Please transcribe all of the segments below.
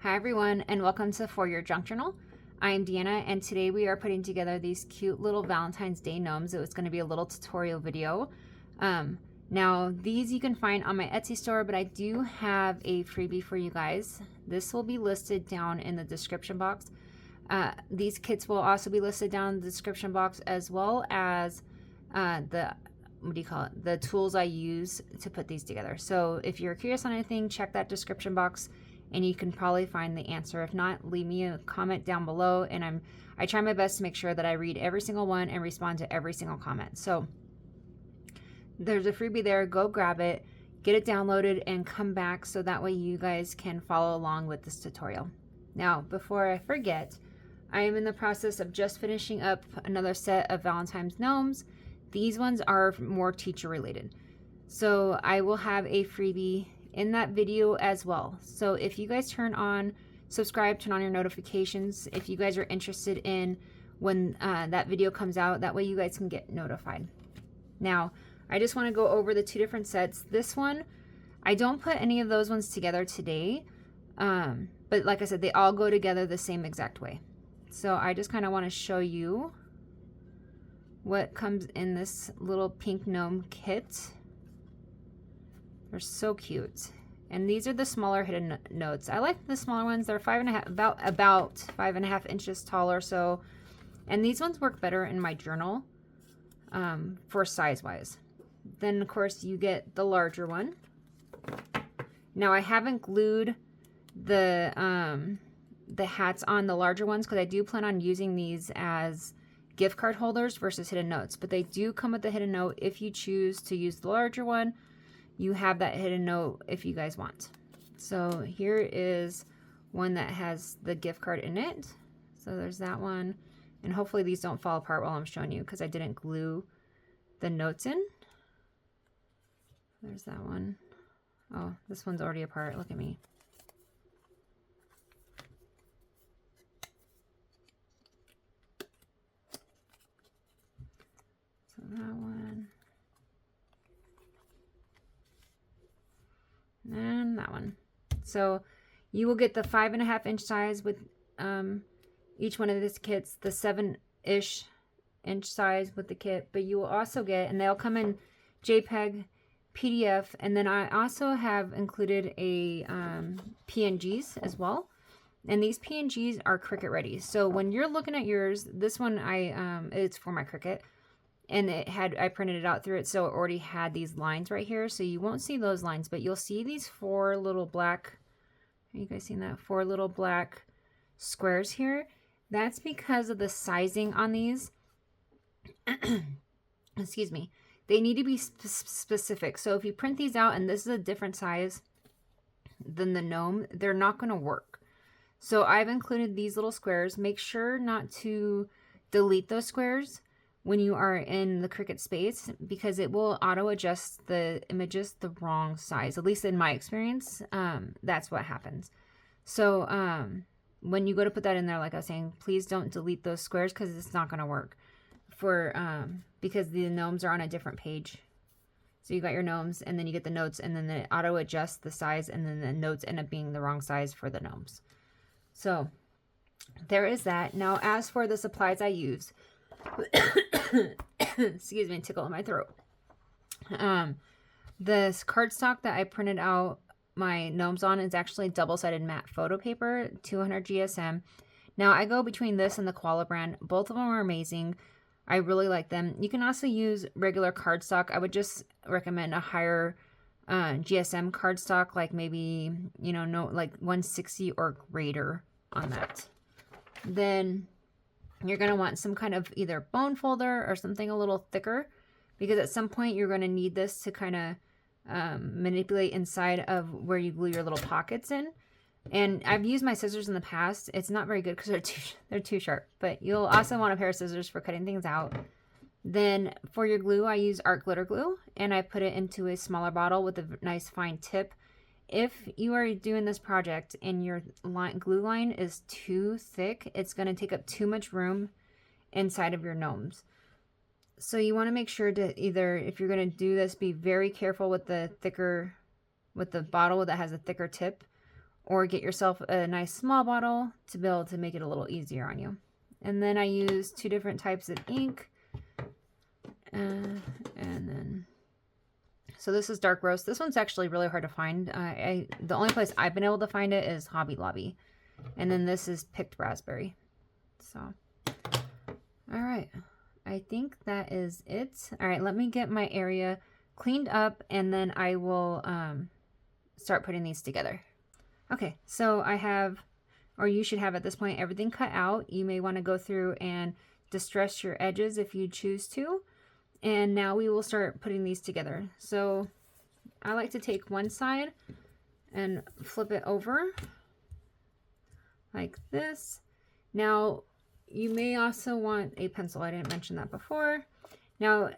Hi everyone, and welcome to For Your Junk Journal. I am Deanna, and today we are putting together these cute little Valentine's Day gnomes. It was going to be a little tutorial video. Now these you can find on my Etsy store, but I do have a freebie for you guys. This will be listed down in the description box. These kits will also be listed down in the description box, as well as the tools I use to put these together. So if you're curious on anything, check that description box and you can probably find the answer. If not, leave me a comment down below, and I try my best to make sure that I read every single one and respond to every single comment. So there's a freebie there. Go grab it, get it downloaded, and come back so that way you guys can follow along with this tutorial. Now, before I forget, I am in the process of just finishing up another set of Valentine's gnomes. These ones are more teacher related. So I will have a freebie in that video as well. So if you guys subscribe, turn on your notifications if you guys are interested in when that video comes out. That way you guys can get notified. Now, I just want to go over the two different sets. This one, I don't put any of those ones together today, but like I said, they all go together the same exact way. So I just kind of want to show you what comes in this little pink gnome kit. They're so cute. And these are the smaller hidden notes. I like the smaller ones. They're about 5.5 inches tall or so. And these ones work better in my journal for size wise. Then of course you get the larger one. Now I haven't glued the hats on the larger ones because I do plan on using these as gift card holders versus hidden notes. But they do come with the hidden note if you choose to use the larger one. You have that hidden note if you guys want. So here is one that has the gift card in it. So there's that one. And hopefully these don't fall apart while I'm showing you because I didn't glue the notes in. There's that one. Oh, this one's already apart. Look at me. So that one. And that one. So you will get the 5.5 inch size with each one of these kits, the 7-ish inch size with the kit, but you will also get, and they'll come in JPEG, PDF, and then I also have included a PNGs as well. And these PNGs are Cricut ready. So when you're looking at yours, this one it's for my Cricut. And I printed it out through it, so it already had these lines right here. So you won't see those lines, but you'll see these 4 little black, are you guys seeing that? 4 little black squares here. That's because of the sizing on these. Excuse me. They need to be specific. So if you print these out and this is a different size than the gnome, they're not going to work. So I've included these little squares. Make sure not to delete those squares when you are in the Cricut space, because it will auto adjust the images the wrong size. At least in my experience, that's what happens. So when you go to put that in there, like I was saying, please don't delete those squares because it's not going to work because the gnomes are on a different page. So you got your gnomes, and then you get the notes, and then it auto adjusts the size, and then the notes end up being the wrong size for the gnomes. So there is that. Now, as for the supplies I use, excuse me, tickle in my throat. This cardstock that I printed out my gnomes on is actually double-sided matte photo paper, 200 GSM. Now I go between this and the Koala brand. Both of them are amazing. I really like them. You can also use regular cardstock. I would just recommend a higher GSM cardstock, like maybe, like 160 or greater on that. Then you're going to want some kind of either bone folder or something a little thicker, because at some point you're going to need this to kind of manipulate inside of where you glue your little pockets in. And I've used my scissors in the past. It's not very good because they're too sharp, but you'll also want a pair of scissors for cutting things out. Then for your glue, I use art glitter glue, and I put it into a smaller bottle with a nice fine tip. If you are doing this project and your glue line is too thick, it's going to take up too much room inside of your gnomes. So you want to make sure to either, if you're going to do this, be very careful with the bottle that has a thicker tip, or get yourself a nice small bottle to be able to make it a little easier on you. And then I use 2 different types of ink. And then, so this is dark roast. This one's actually really hard to find. The only place I've been able to find it is Hobby Lobby. And then this is picked raspberry. So, all right. I think that is it. All right, let me get my area cleaned up and then I will start putting these together. Okay, so I have, or you should have at this point, everything cut out. You may want to go through and distress your edges if you choose to. And now we will start putting these together. So I like to take one side and flip it over like this. Now you may also want a pencil. I didn't mention that before. Now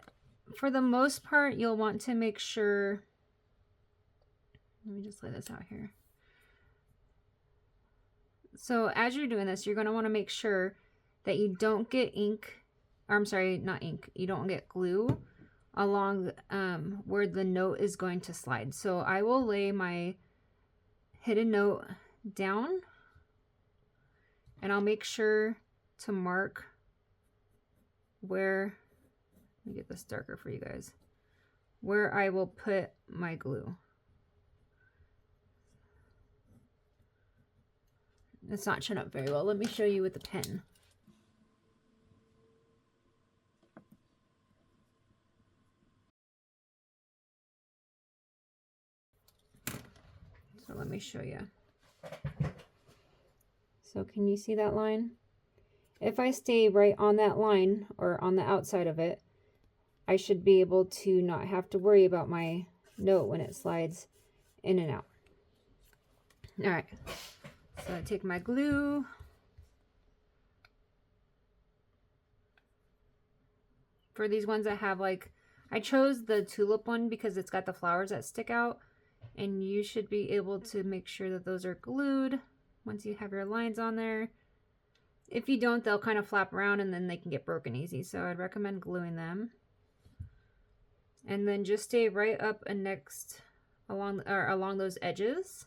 for the most part, you'll want to make sure, let me just lay this out here. So as you're doing this, you're going to want to make sure that you don't get ink, or I'm sorry, not ink, you don't get glue along where the note is going to slide. So I will lay my hidden note down and I'll make sure to mark where, let me get this darker for you guys, where I will put my glue. It's not showing up very well. Let me show you with the pen. So let me show you. So can you see that line? If I stay right on that line or on the outside of it, I should be able to not have to worry about my note when it slides in and out. All right. So I take my glue, for these ones I have, like, I chose the tulip one because it's got the flowers that stick out, and you should be able to make sure that those are glued once you have your lines on there. If you don't, they'll kind of flap around and then they can get broken easy, so I'd recommend gluing them. And then just stay right up and next along those edges.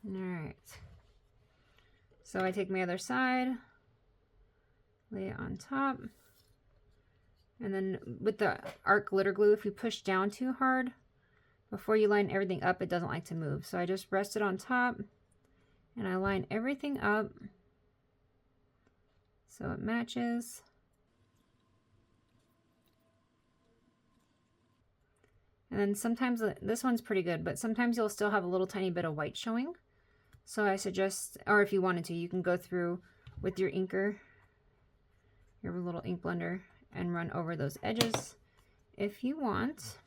All right, so I take my other side, lay it on top, and then with the art glitter glue, if you push down too hard before you line everything up, it doesn't like to move. So I just rest it on top and I line everything up so it matches. And then sometimes, this one's pretty good, but sometimes you'll still have a little tiny bit of white showing. So I suggest, or if you wanted to, you can go through with your inker, your little ink blender, and run over those edges if you want.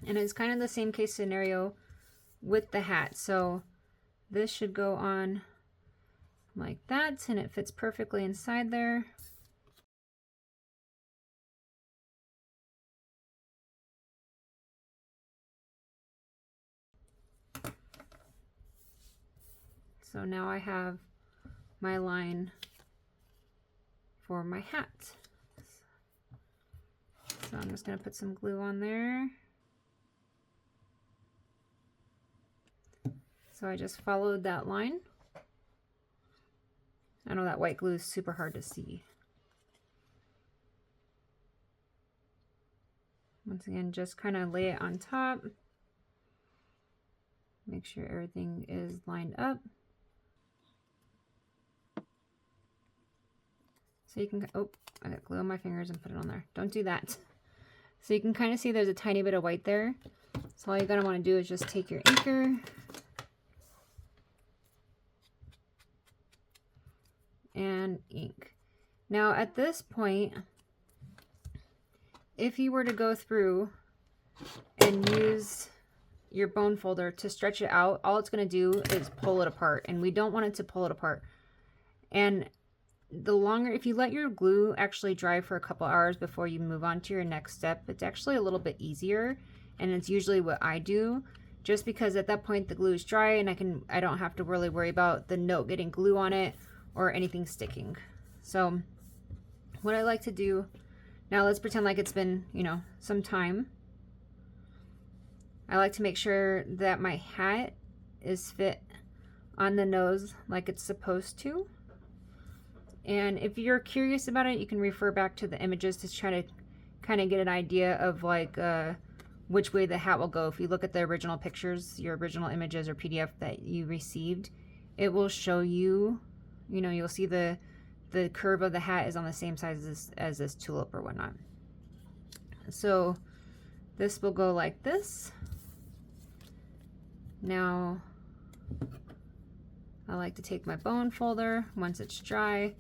And it's kind of the same case scenario with the hat. So this should go on like that, and it fits perfectly inside there. So now I have my line for my hat. So I'm just going to put some glue on there. So I just followed that line. I know that white glue is super hard to see. Once again, just kind of lay it on top. Make sure everything is lined up. So you can, oh, I got glue on my fingers and put it on there. Don't do that. So you can kind of see there's a tiny bit of white there. So all you're going to want to do is just take your inker and ink. Now at this point, if you were to go through and use your bone folder to stretch it out, all it's going to do is pull it apart, and we don't want it to pull it apart. And the longer, if you let your glue actually dry for a couple hours before you move on to your next step, it's actually a little bit easier, and it's usually what I do, just because at that point the glue is dry and I don't have to really worry about the note getting glue on it or anything sticking. So what I like to do now, let's pretend like it's been, you know, some time. I like to make sure that my hat is fit on the nose like it's supposed to. And if you're curious about it, you can refer back to the images to try to kind of get an idea of like which way the hat will go. If you look at the original pictures, your original images or PDF that you received, it will show you, you know, you'll see the curve of the hat is on the same size as this tulip or whatnot. So this will go like this. Now I like to take my bone folder once it's dry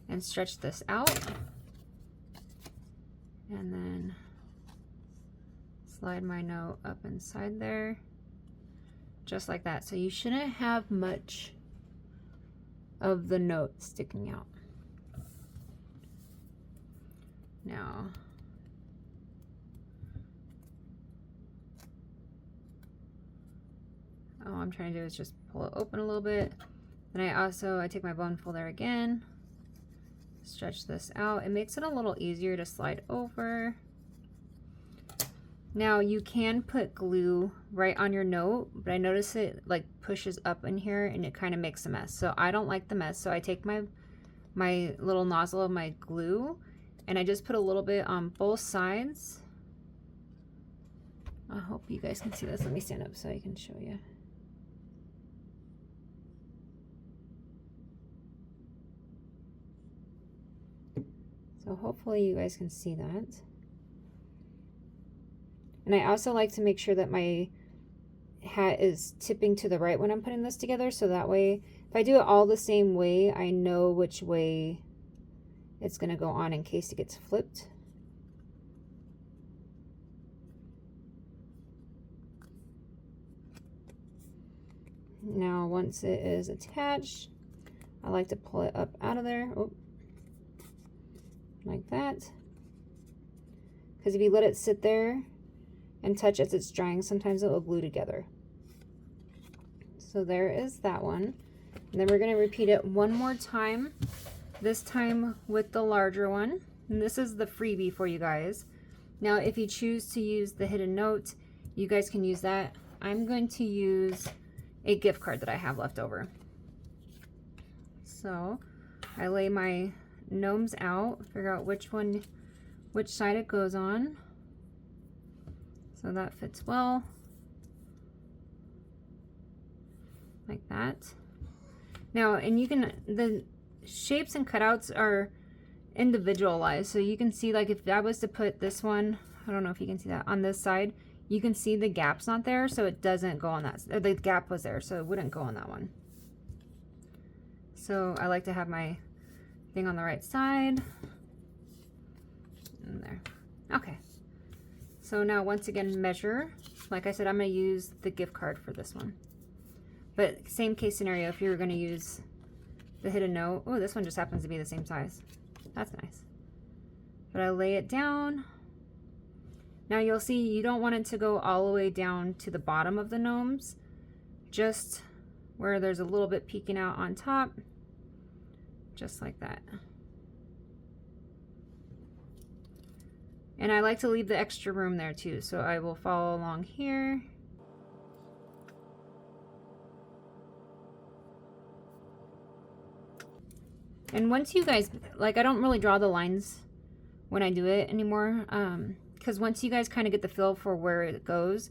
and stretch this out, and then slide my note up inside there just like that. So you shouldn't have much of the note sticking out. Now all I'm trying to do is just pull it open a little bit. And I take my bone folder again, stretch this out. It makes it a little easier to slide over. Now you can put glue right on your note, but I notice it like pushes up in here and it kind of makes a mess. So I don't like the mess. So I take my little nozzle of my glue and I just put a little bit on both sides. I hope you guys can see this. Let me stand up so I can show you. So hopefully you guys can see that. And I also like to make sure that my hat is tipping to the right when I'm putting this together, so that way if I do it all the same way, I know which way it's going to go on in case it gets flipped. Now once it is attached, I like to pull it up out of there. Oh, like that, because if you let it sit there and touch as it's drying, sometimes it will glue together. So there is that one. And then we're going to repeat it one more time, this time with the larger one. And this is the freebie for you guys. Now if you choose to use the hidden note, you guys can use that. I'm going to use a gift card that I have left over. So I lay my gnomes out, figure out which side it goes on. So that fits well, like that. Now, and you can, the shapes and cutouts are individualized, so you can see, like if I was to put this one, I don't know if you can see that, on this side, you can see the gap's not there, so it doesn't go on that, or the gap was there, so it wouldn't go on that one. So I like to have my thing on the right side, and there. Okay. So now once again, measure. Like I said, I'm going to use the gift card for this one. But same case scenario, if you were going to use the hidden note. Oh, this one just happens to be the same size. That's nice. But I lay it down. Now you'll see you don't want it to go all the way down to the bottom of the gnomes. Just where there's a little bit peeking out on top. Just like that. And I like to leave the extra room there too, so I will follow along here. And once you guys, like, I don't really draw the lines when I do it anymore, because once you guys kind of get the feel for where it goes,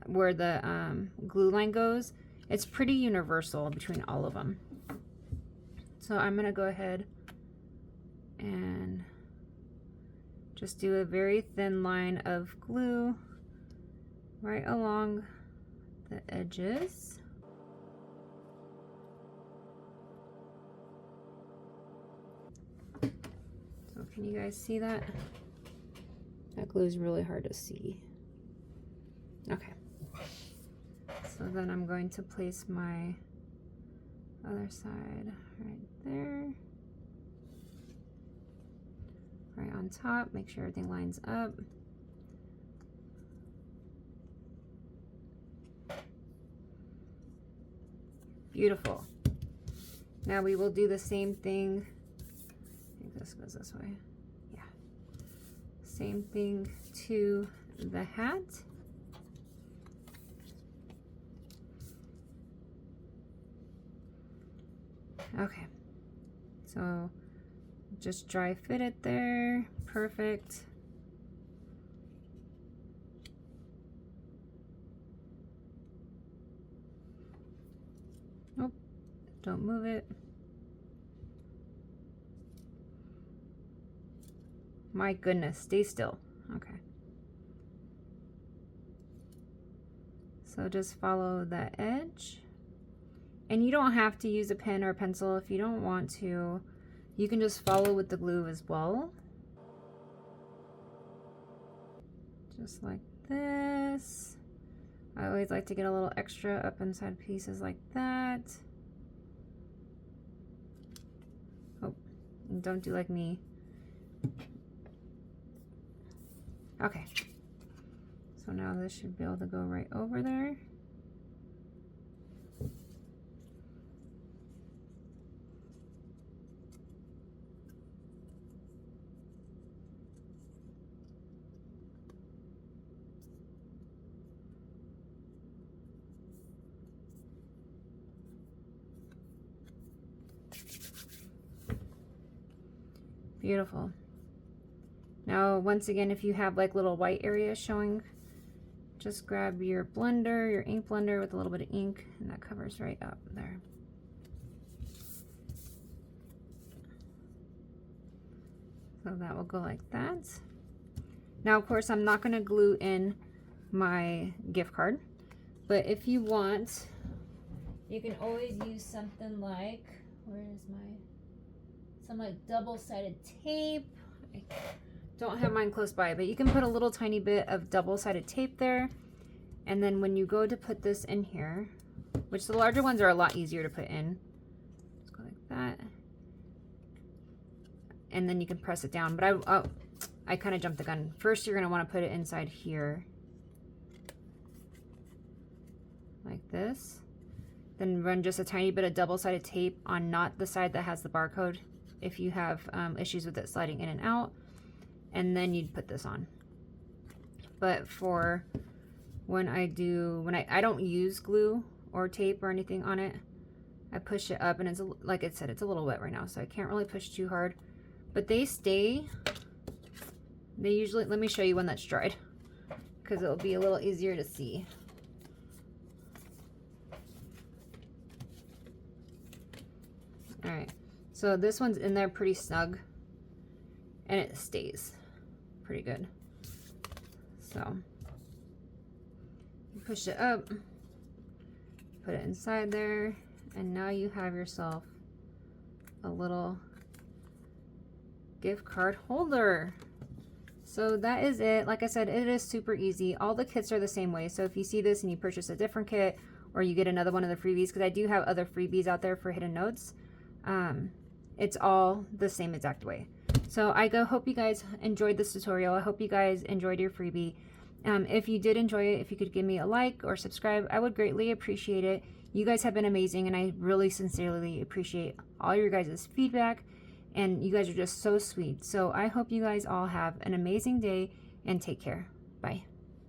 where the glue line goes, it's pretty universal between all of them. So I'm going to go ahead and just do a very thin line of glue right along the edges. So can you guys see that? That glue is really hard to see. Okay. So then I'm going to place my other side right there. Right on top, make sure everything lines up. Beautiful. Now we will do the same thing. I think this goes this way. Yeah. Same thing to the hat. Okay, so just dry fit it there. Perfect. Nope, don't move it. My goodness, stay still. Okay. So just follow that edge. And you don't have to use a pen or a pencil if you don't want to. You can just follow with the glue as well. Just like this. I always like to get a little extra up inside pieces like that. Oh, and don't do like me. Okay. So now this should be able to go right over there. Beautiful. Now, once again, if you have like little white areas showing, just grab your blender, your ink blender with a little bit of ink, and that covers right up there. So that will go like that. Now, of course, I'm not going to glue in my gift card, but if you want, you can always use something like, where is some like double-sided tape. I don't have mine close by, but you can put a little tiny bit of double-sided tape there, and then when you go to put this in here, which the larger ones are a lot easier to put in, just go like that, and then you can press it down. But I kind of jumped the gun. First, you're going to want to put it inside here like this, then run just a tiny bit of double-sided tape on not the side that has the barcode if you have issues with it sliding in and out, and then you'd put this on. But for when I don't use glue or tape or anything on it, I push it up, and it's like I said, it's a little wet right now, so I can't really push too hard, but they usually, let me show you one that's dried because it'll be a little easier to see. All right, so this one's in there pretty snug, and it stays pretty good. So you push it up, put it inside there, and now you have yourself a little gift card holder. So that is it. Like I said, it is super easy. All the kits are the same way. So if you see this and you purchase a different kit, or you get another one of the freebies, because I do have other freebies out there for hidden notes, it's all the same exact way. So I hope you guys enjoyed this tutorial. I hope you guys enjoyed your freebie. If you did enjoy it, if you could give me a like or subscribe, I would greatly appreciate it. You guys have been amazing, and I really sincerely appreciate all your guys' feedback, and you guys are just so sweet. So I hope you guys all have an amazing day, and take care. Bye.